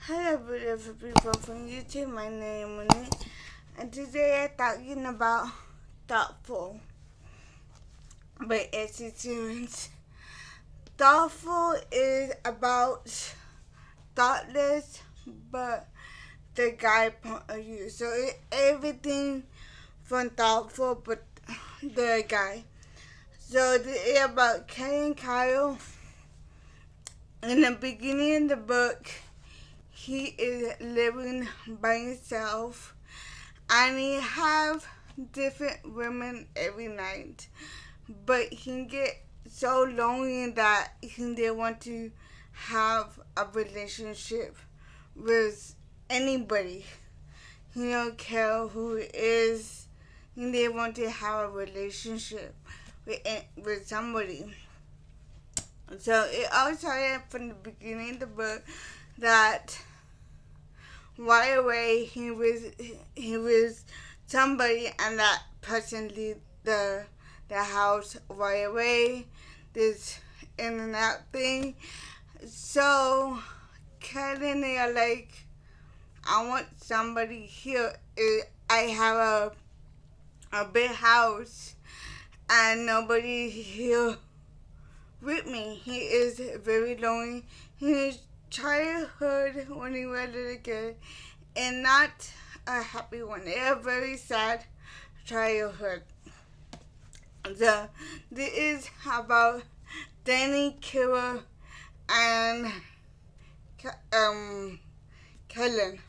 Hello, beautiful people from YouTube. My name is Monique, and today I'm talking about thoughtful, but it's a series. Thoughtful is about thoughtless, but the guy point of view. So it's everything from thoughtful, but the guy. So it's about Ken and Kyle. In the beginning of the book, he is living by himself, and he have different women every night, but he get so lonely that he didn't want to have a relationship with anybody. He don't care who it is. He didn't want to have a relationship with somebody. So it all started from the beginning of the book that right away he was somebody, and that person leave the house right away. This in and out thing. So Kevin, they are like, I want somebody here. I have a big house and nobody here with me. He is very lonely. His childhood when he was a little kid, and not a happy one. They are very sad childhood. So this is about Danny, Kira, and Kellen.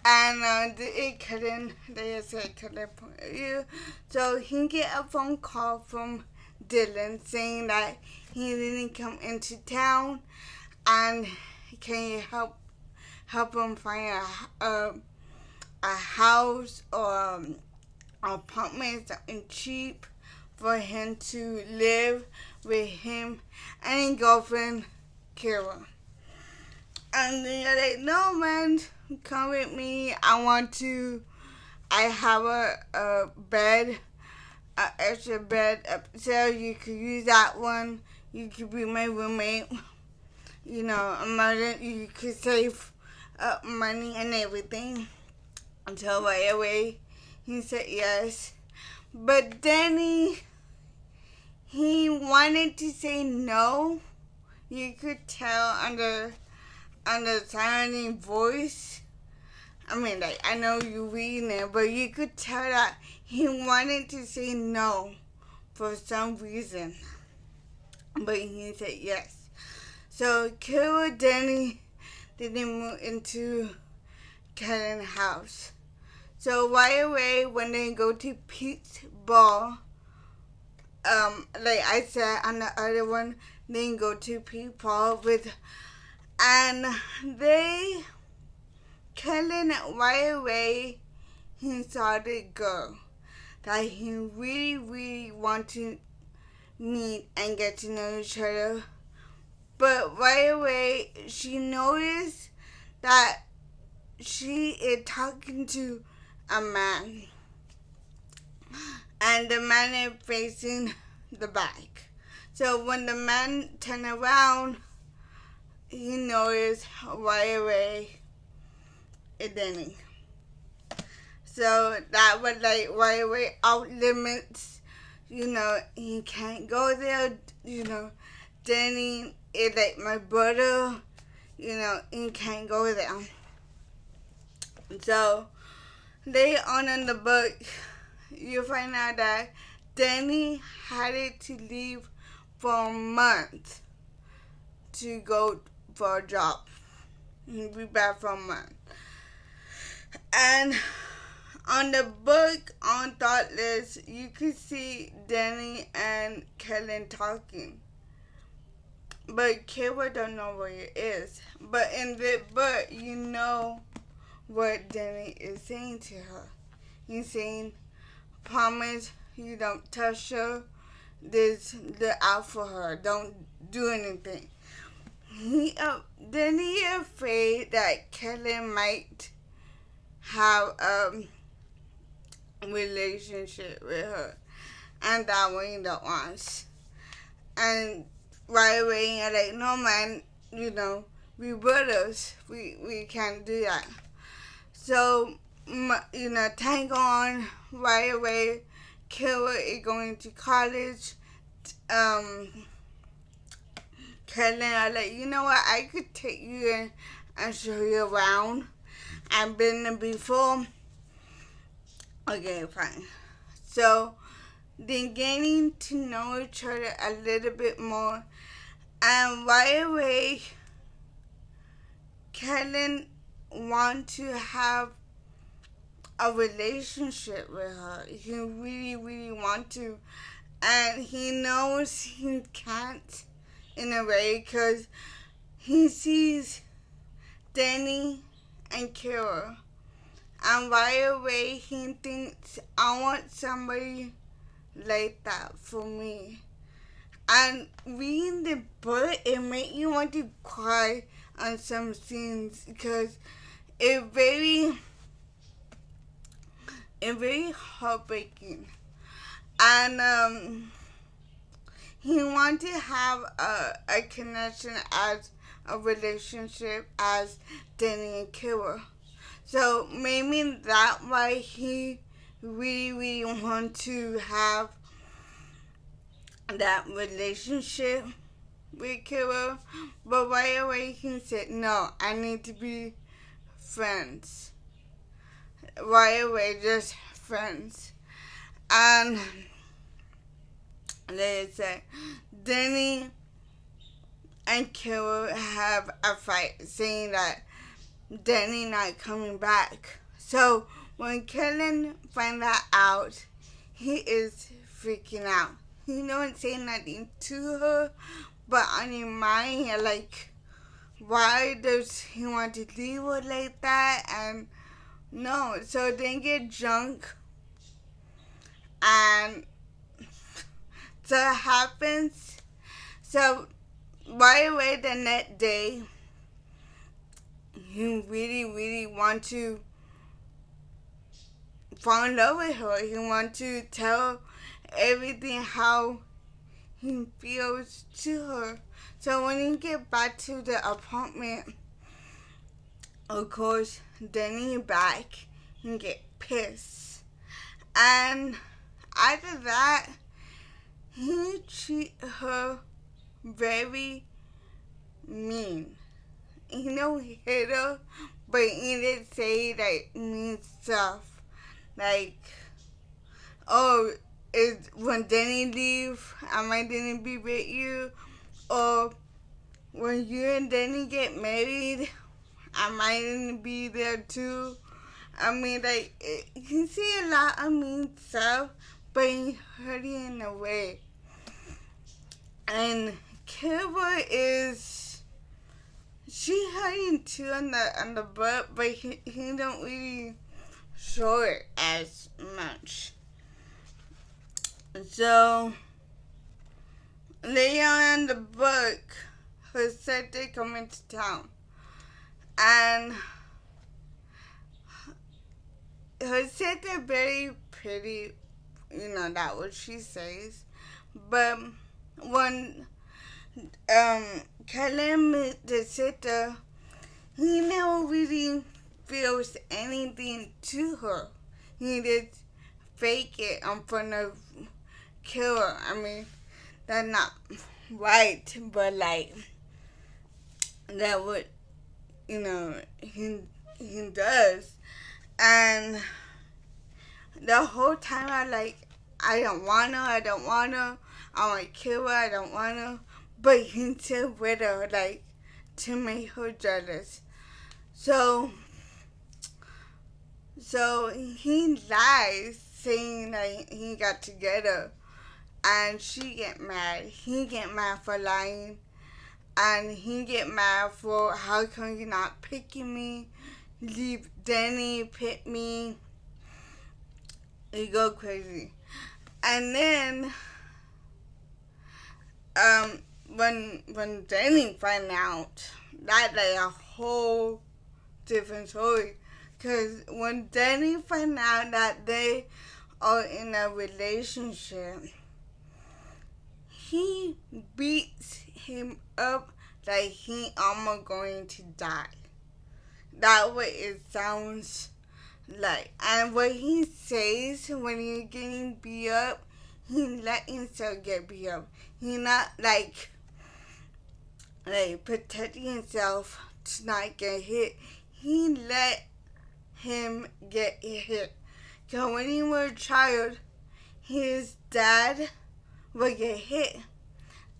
And Kellen, they say Kellen point of view. So he get a phone call from Dylan saying that he didn't come into town, and can you help him find a house or apartment, something cheap for him to live with him and his girlfriend Kira. And they're like, no man, come with me. I have a bed, an extra bed upstairs. You could use that one. You could be my roommate. You know, you could save up money and everything. Until right away, he said yes. But then he wanted to say no. You could tell under sounding voice. I mean, like, I know you reading it, but you could tell that he wanted to say no for some reason. But he said yes. So Kira and Danny didn't move into Kellen's house. So right away when they go to Pete's ball, like I said on the other one, they go to Pete's ball and Kellen right away, he saw the girl that he really, really want to meet and get to know each other. But right away, she noticed that she is talking to a man. And the man is facing the back. So when the man turned around, he noticed right away it didn't. So that was like right away off limits. You know, he can't go there. You know, Danny is like my brother. You know, he can't go there. So later on in the book, you find out that Danny had to leave for a month to go for a job. He'll be back for a month. And on the book on Thoughtless, you could see Danny and Kellen talking. But Kira don't know where it is. But in the book, you know what Danny is saying to her. He's saying, promise you don't touch her. Look out for her. Don't do anything. Then he afraid that Kellen might have a relationship with her, and that way he don't want. And right away, you're like, no man, you know, we brothers. We can't do that. So, Tank on right away. Killer is going to college. Kellen, I like, you know what? I could take you in and show you around. I've been there before. Okay, fine. So, then getting to know each other a little bit more. And right away, Kellen wants to have a relationship with her. He really, really wants to. And he knows he can't in a way because he sees Danny and Kira. And right away he thinks, I want somebody like that for me. And reading the book, it made you want to cry on some scenes because it's very heartbreaking. And he wants to have a connection as a relationship as Danny and Kira. So maybe that's why he really, really wants to have that relationship with Kira. But right away he said, no, I need to be friends. Right away, just friends. And they said, Danny and Kira have a fight, saying that Danny not coming back. So when Kellen finds that out, he is freaking out. He don't say nothing to her, but on your mind, you're like, why does he want to leave her like that? And no, so they get drunk, and so it happens. So right away the next day, he really, really want to fall in love with her. He want to tell everything how he feels to her. So when he get back to the apartment, of course, Danny back and get pissed. And after that, he treat her very mean. He hit her, but he didn't say like mean stuff. Like, oh, when Danny leave, I might didn't be with you. Or when you and Danny get married, I might be there too. I mean, like, you see a lot of mean stuff, but he hurt it in a way. And Kira she hurting too on the butt, but he don't really show it as much. So later on in the book, Josette coming to town. And Josette very pretty, that what she says. But when Kellen met Josette, he never really feels anything to her. He just fake it in front of Kira. I mean, that's not right, but like that what he does. And the whole time I don't wanna, I want Kira, I don't wanna, but he still with her, like, to make her jealous. So he lies, saying that he got together, and she get mad. He get mad for lying, and he get mad for how come you not picking me? Leave Danny, pick me. He go crazy. And then when Danny find out, that's like a whole different story. Cause when Danny find out that they are in a relationship, he beats him up like he almost going to die. That way it sounds like. And what he says when he's getting beat up, he let himself get beat up. He not like protecting himself to not get hit. He let him get hit. Cause when he was a child, his dad would get hit.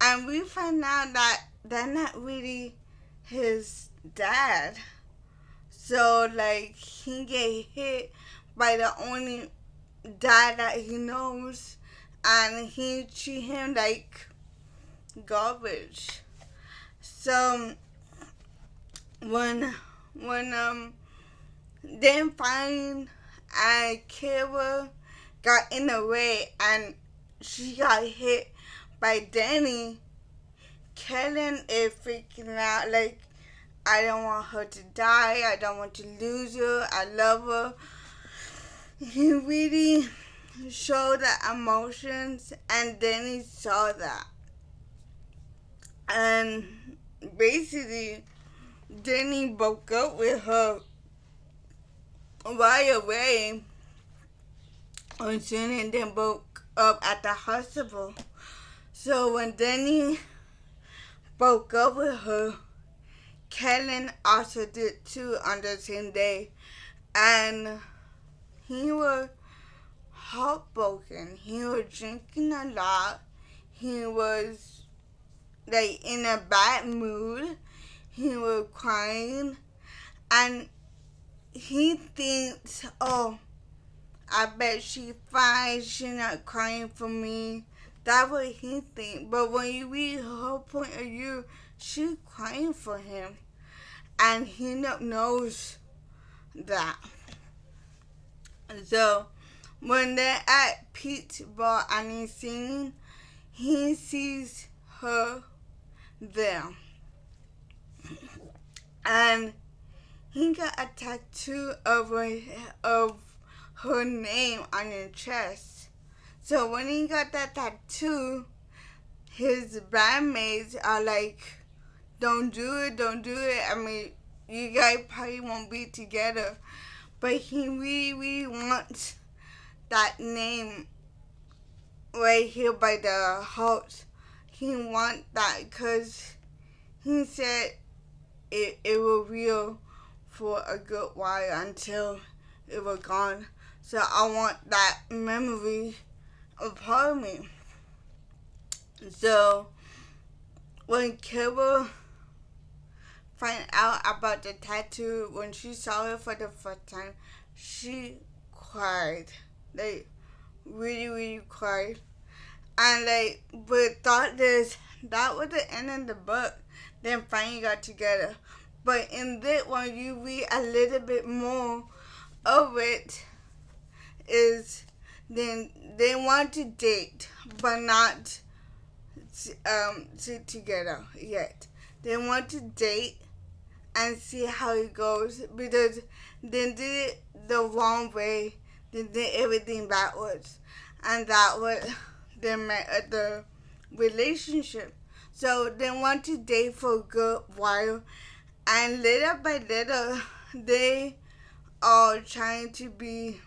And we find out that that's not really his dad. So, like, he get hit by the only dad that he knows. And he treat him like garbage. So, when then finally, Kara got in the way and she got hit by Danny. Kellen is freaking out like, I don't want her to die. I don't want to lose her. I love her. He really showed the emotions, and Danny saw that. And basically, Danny broke up with her right away. And soon they broke up at the hospital. So when Danny broke up with her, Kellen also did too on the same day. And he was heartbroken. He was drinking a lot. He was like in a bad mood. He was crying. And he thinks, oh, I bet she's fine. She's not crying for me. That's what he thinks. But when you read her point of view, she's crying for him. And he knows that. So, when they're at Pete's bar and he's singing, he sees her there. And he got a tattoo of her name on his chest. So when he got that tattoo, his bandmates are like, don't do it, don't do it. I mean, you guys probably won't be together. But he really, really wants that name right here by the heart. He wants that because he said it was real for a good while until it was gone. So I want that memory a part of me. So when Kara found out about the tattoo, when she saw it for the first time, she cried. Like, really, really cried. And like, but thought this, that was the end of the book. Then finally got together. But in this one, you read a little bit more of it, is then they want to date, but not sit together yet. They want to date and see how it goes, because they did it the wrong way. They did everything backwards, and that was they met at the relationship. So they want to date for a good while, and little by little they are trying to be.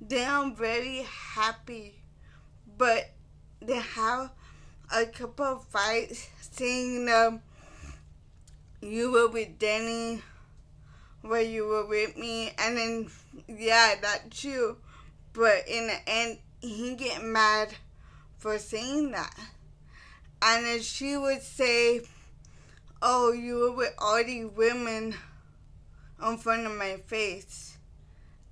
They are very happy, but they have a couple of fights saying you were with Danny where you were with me, and then yeah, that's true, but in the end he get mad for saying that. And then she would say, oh, you were with all these women in front of my face.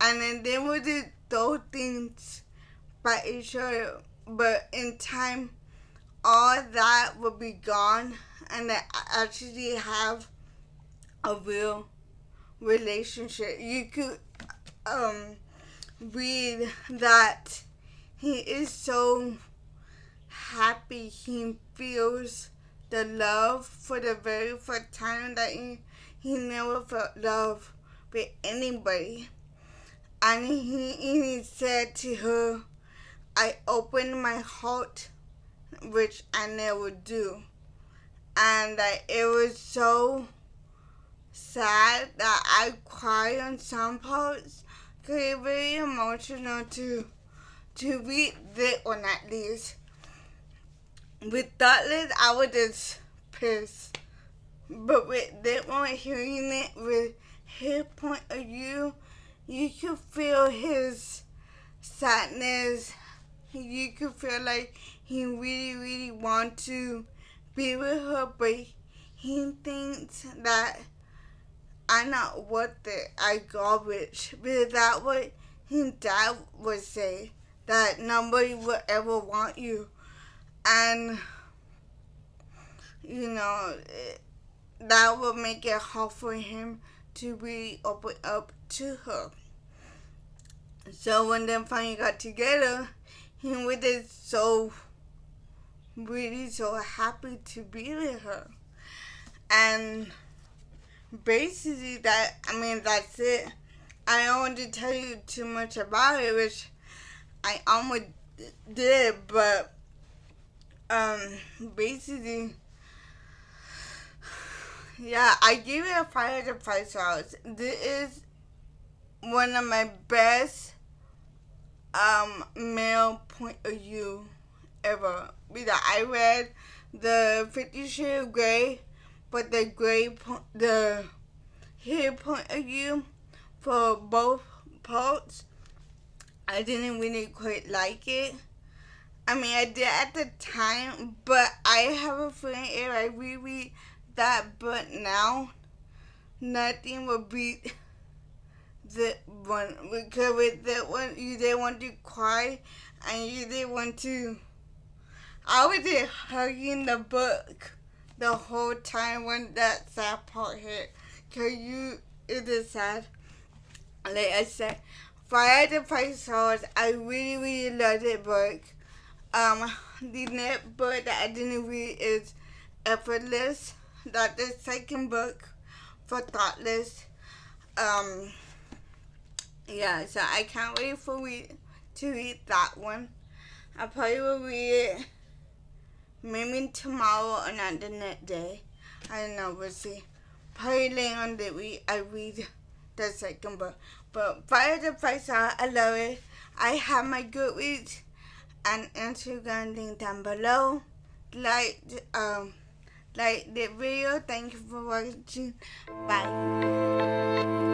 And then they would do those things by each other, but in time all that will be gone, and they actually have a real relationship. You could read that he is so happy. He feels the love for the very first time that he never felt love with anybody. And he said to her, I opened my heart, which I never do. and like it was so sad that I cried on some parts because it's very emotional to read that one at least. With Thoughtless, I was just pissed. But with that one, hearing it with his point of view, you could feel his sadness. You could feel like he really, really wants to be with her, but he thinks that I'm not worth it. I garbage. Because that's what his dad would say. That nobody would ever want you. And, you know, that would make it hard for him to really open up to her. So when they finally got together, he was just so, really so happy to be with her. And basically that's it. I don't want to tell you too much about it, which I almost did, but basically, yeah, I give it a 5 out of 5 stars. This is one of my best male point of view ever. Because I read the 50 Shades of Grey, but the his point of view for both parts, I didn't really quite like it. I mean, I did at the time, but I have a feeling if I reread that book now, nothing will beat the one. Because with that one, you didn't want to cry, and you didn't want to. I was just hugging the book the whole time when that sad part hit. Because it is sad. Like I said, 5 out of 5 stars. I really, really loved that book. The next book that I didn't read is Effortless. That's the second book for Thoughtless. Yeah, so I can't wait to read that one. I probably will read it maybe tomorrow or not the next day. I don't know, we'll see. Probably later on the week I read the second book. But 5 out of 5 stars, I love it. I have my Goodreads and Instagram link down below. Like the video. Thank you for watching. Bye.